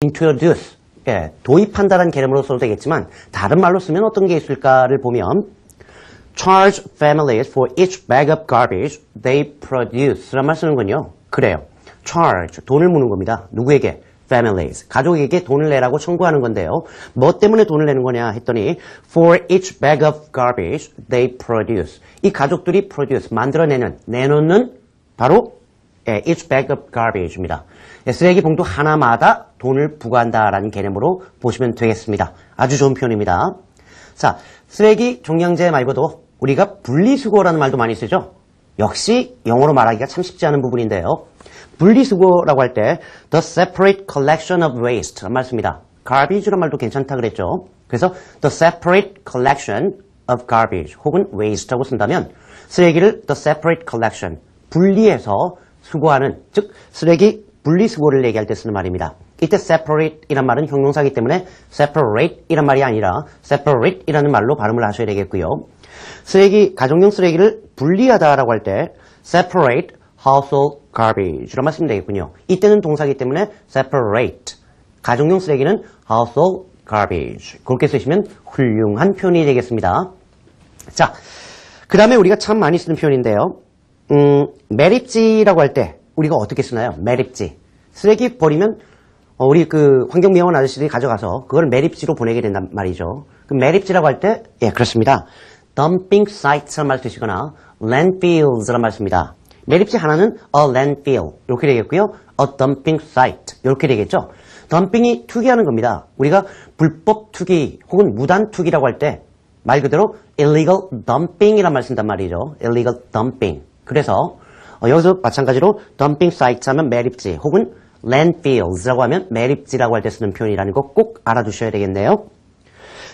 introduce, 예, 도입한다는 개념으로 써도 되겠지만 다른 말로 쓰면 어떤 게 있을까를 보면 charge families for each bag of garbage they produce 라는 말 쓰는군요. 그래요. charge, 돈을 무는 겁니다. 누구에게? families, 가족에게 돈을 내라고 청구하는 건데요. 뭐 때문에 돈을 내는 거냐 했더니 for each bag of garbage they produce. 이 가족들이 produce, 내놓는 바로 each bag of garbage입니다. 쓰레기 봉투 하나마다 돈을 부과한다라는 개념으로 보시면 되겠습니다. 아주 좋은 표현입니다. 자, 쓰레기 종량제 말고도 우리가 분리수거라는 말도 많이 쓰죠. 역시 영어로 말하기가 참 쉽지 않은 부분인데요. 분리수거라고 할 때 the separate collection of waste 라는 말 씁니다. garbage라는 말도 괜찮다 그랬죠. 그래서 the separate collection of garbage 혹은 waste라고 쓴다면 쓰레기를 the separate collection, 분리해서 수거하는, 즉 쓰레기 분리수거를 얘기할 때 쓰는 말입니다. 이때 separate 이란 말은 형용사이기 때문에 separate 이란 말이 아니라 separate 이라는 말로 발음을 하셔야 되겠고요. 쓰레기, 가정용 쓰레기를 분리하다라고 할 때 separate household garbage라고 말씀드리면 되겠군요. 이때는 동사이기 때문에 separate, 가정용 쓰레기는 household garbage. 그렇게 쓰시면 훌륭한 표현이 되겠습니다. 자, 그 다음에 우리가 참 많이 쓰는 표현인데요. 매립지라고 할 때 우리가 어떻게 쓰나요? 매립지. 쓰레기 버리면 우리 그 환경미화원 아저씨들이 가져가서 그걸 매립지로 보내게 된단 말이죠. 그 매립지라고 할 때, 예, 그렇습니다. dumping sites라는 말 쓰시거나 landfills라는 말 씁니다. 매립지 하나는 a landfill 이렇게 되겠고요. a dumping site 이렇게 되겠죠. 덤핑이 투기하는 겁니다. 우리가 불법 투기 혹은 무단 투기라고 할 때 말 그대로 illegal dumping이란 말 쓴단 말이죠. illegal dumping. 그래서 여기서 마찬가지로 dumping sites 하면 매립지 혹은 landfills라고 하면 매립지라고 할 때 쓰는 표현이라는 거 꼭 알아두셔야 되겠네요.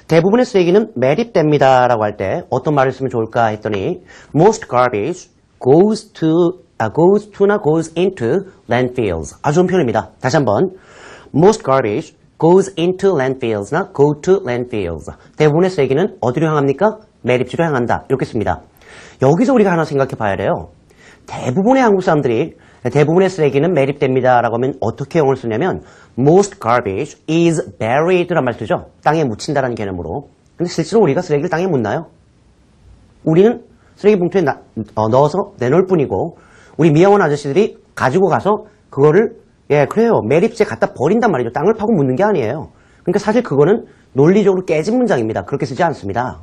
대부분의 쓰레기는 매립됩니다 라고 할 때 어떤 말을 쓰면 좋을까 했더니 most garbage goes into landfills. 아주 좋은 표현입니다. 다시 한번 most garbage goes into landfills나 go to landfills. 대부분의 쓰레기는 어디로 향합니까? 매립지로 향한다. 이렇게 씁니다. 여기서 우리가 하나 생각해 봐야 돼요. 대부분의 한국 사람들이 대부분의 쓰레기는 매립됩니다 라고 하면 어떻게 영어를 쓰냐면 most garbage is buried 라는 말 쓰죠. 땅에 묻힌다라는 개념으로. 근데 실제로 우리가 쓰레기를 땅에 묻나요? 우리는 쓰레기 봉투에 넣어서 내놓을 뿐이고 우리 미화원 아저씨들이 가지고 가서 그거를 예 그래요 매립지에 갖다 버린단 말이죠. 땅을 파고 묻는 게 아니에요. 그러니까 사실 그거는 논리적으로 깨진 문장입니다. 그렇게 쓰지 않습니다.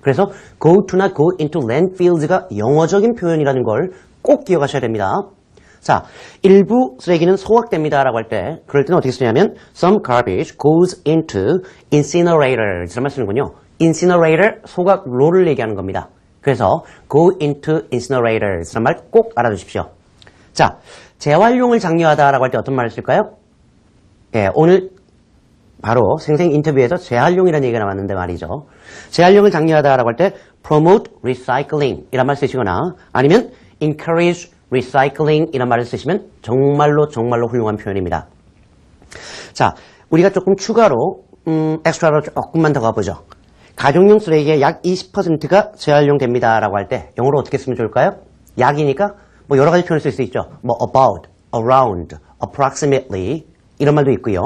그래서 go to나 go into landfills가 영어적인 표현이라는 걸 꼭 기억하셔야 됩니다. 자, 일부 쓰레기는 소각됩니다 라고 할 때 그럴 때는 어떻게 쓰냐면 some garbage goes into incinerators 라는 말 쓰는군요. incinerator, 소각로를 얘기하는 겁니다. 그래서 go into incinerators 라는 말 꼭 알아두십시오. 자, 재활용을 장려하다 라고 할 때 어떤 말을 쓸까요? 예, 오늘 바로 생생 인터뷰에서 재활용이라는 얘기가 나왔는데 말이죠. 재활용을 장려하다 라고 할 때 promote recycling 이란 말 쓰시거나 아니면 encourage recycling 이란 말을 쓰시면 정말로 훌륭한 표현입니다. 자, 우리가 조금 추가로 엑스트라로 조금만 더 가보죠. 가정용 쓰레기의 약 20%가 재활용됩니다 라고 할 때 영어로 어떻게 쓰면 좋을까요? 약이니까 뭐 여러 가지 표현을 쓸 수 있죠. 뭐 about, around, approximately 이런 말도 있고요.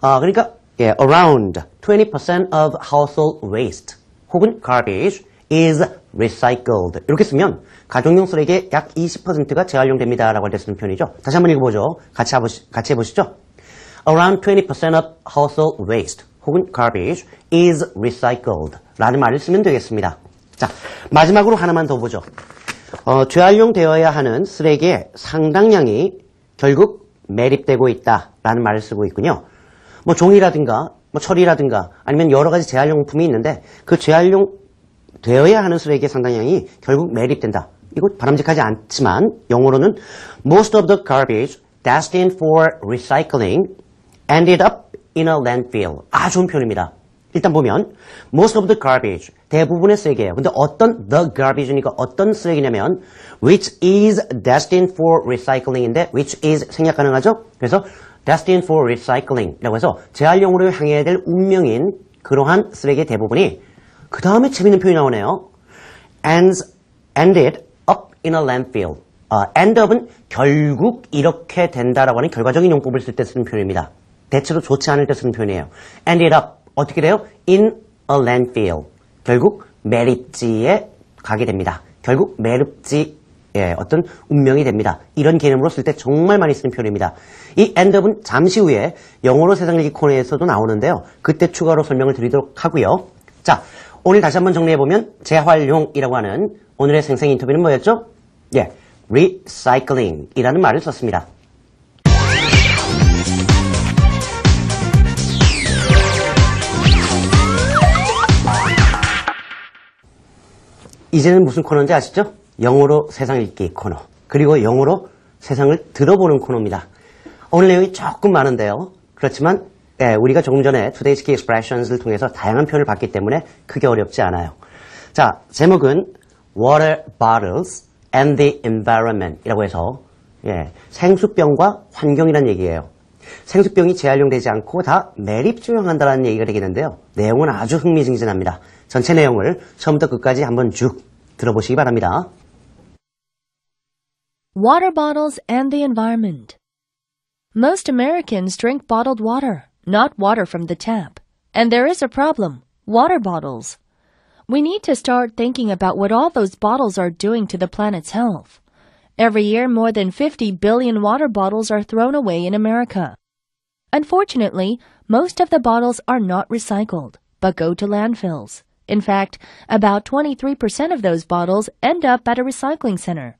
그러니까 예, around 20% of household waste 혹은 garbage is recycled 이렇게 쓰면 가정용 쓰레기의 약 20%가 재활용됩니다 라고 할 때 쓰는 표현이죠. 다시 한번 읽어보죠. 같이 해보시죠. Around 20% of household waste 혹은 garbage is recycled 라는 말을 쓰면 되겠습니다. 자, 마지막으로 하나만 더 보죠. 재활용되어야 하는 쓰레기의 상당량이 결국 매립되고 있다라는 말을 쓰고 있군요. 뭐 종이라든가 뭐 철이라든가 아니면 여러 가지 재활용품이 있는데 그 재활용되어야 하는 쓰레기의 상당량이 결국 매립된다. 이거 바람직하지 않지만 영어로는 most of the garbage destined for recycling ended up in a landfill. 아주 좋은 표현입니다. 일단 보면 most of the garbage 대부분의 쓰레기예요. 근데 어떤 the garbage니까 어떤 쓰레기냐면 which is destined for recycling인데 which is 생략 가능하죠? 그래서 destined for recycling이라고 해서 재활용으로 향해야 될 운명인 그러한 쓰레기의 대부분이 그 다음에 재밌는 표현이 나오네요. ended up in a landfill. end up은 결국 이렇게 된다라고 하는 결과적인 용법을 쓸 때 쓰는 표현입니다. 대체로 좋지 않을 때 쓰는 표현이에요. ended up 어떻게 돼요? in a landfill. 결국 매립지에 가게 됩니다. 결국 매립지의 어떤 운명이 됩니다. 이런 개념으로 쓸 때 정말 많이 쓰는 표현입니다. 이 end up은 잠시 후에 영어로 세상을 읽기 코너에서도 나오는데요. 그때 추가로 설명을 드리도록 하고요. 자, 오늘 다시 한번 정리해보면 재활용이라고 하는 오늘의 생생 인터뷰는 뭐였죠? 예, recycling이라는 말을 썼습니다. 이제는 무슨 코너인지 아시죠? 영어로 세상 읽기 코너, 그리고 영어로 세상을 들어보는 코너입니다. 오늘 내용이 조금 많은데요. 그렇지만 우리가 조금 전에 Today's Key Expressions를 통해서 다양한 표현을 봤기 때문에 크게 어렵지 않아요. 자, 제목은 Water Bottles and the Environment 이라고 해서 생수병과 환경이라는 얘기예요. 생수병이 재활용되지 않고 다 매립주용한다는 얘기가 되겠는데요. 내용은 아주 흥미진진합니다. 전체 내용을 처음부터 끝까지 한번 쭉 들어보시기 바랍니다. Water bottles and the environment. Most Americans drink bottled water, not water from the tap. And there is a problem, water bottles. We need to start thinking about what all those bottles are doing to the planet's health. Every year, more than 50 billion water bottles are thrown away in America. Unfortunately, most of the bottles are not recycled, but go to landfills. In fact, about 23% of those bottles end up at a recycling center.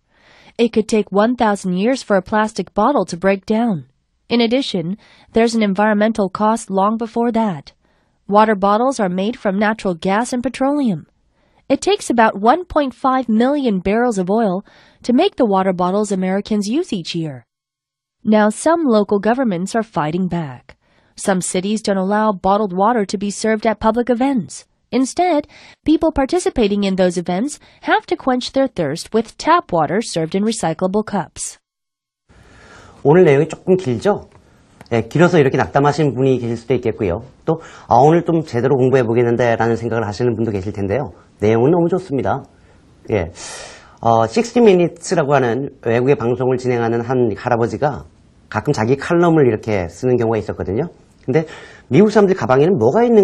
It could take 1,000 years for a plastic bottle to break down. In addition, there's an environmental cost long before that. Water bottles are made from natural gas and petroleum. It takes about 1.5 million barrels of oil to make the water bottles Americans use each year. Now, some local governments are fighting back. Some cities don't allow bottled water to be served at public events. Instead, people participating in those events have to quench their thirst with tap water served in recyclable cups. 오늘 내용이 조금 길죠? 길어서 이렇게 낙담하시는 분이 계실 수도 있겠고요. 또 오늘 좀 제대로 공부해 보겠는데 라는 생각을 하시는 분도 계실 텐데요. 내용은 너무 좋습니다. 60 Minutes라고 하는 외국의 방송을 진행하는 한 할아버지가 가끔 자기 칼럼을 이렇게 쓰는 경우가 있었거든요. 근데 미국 사람들 가방에는 뭐가 있는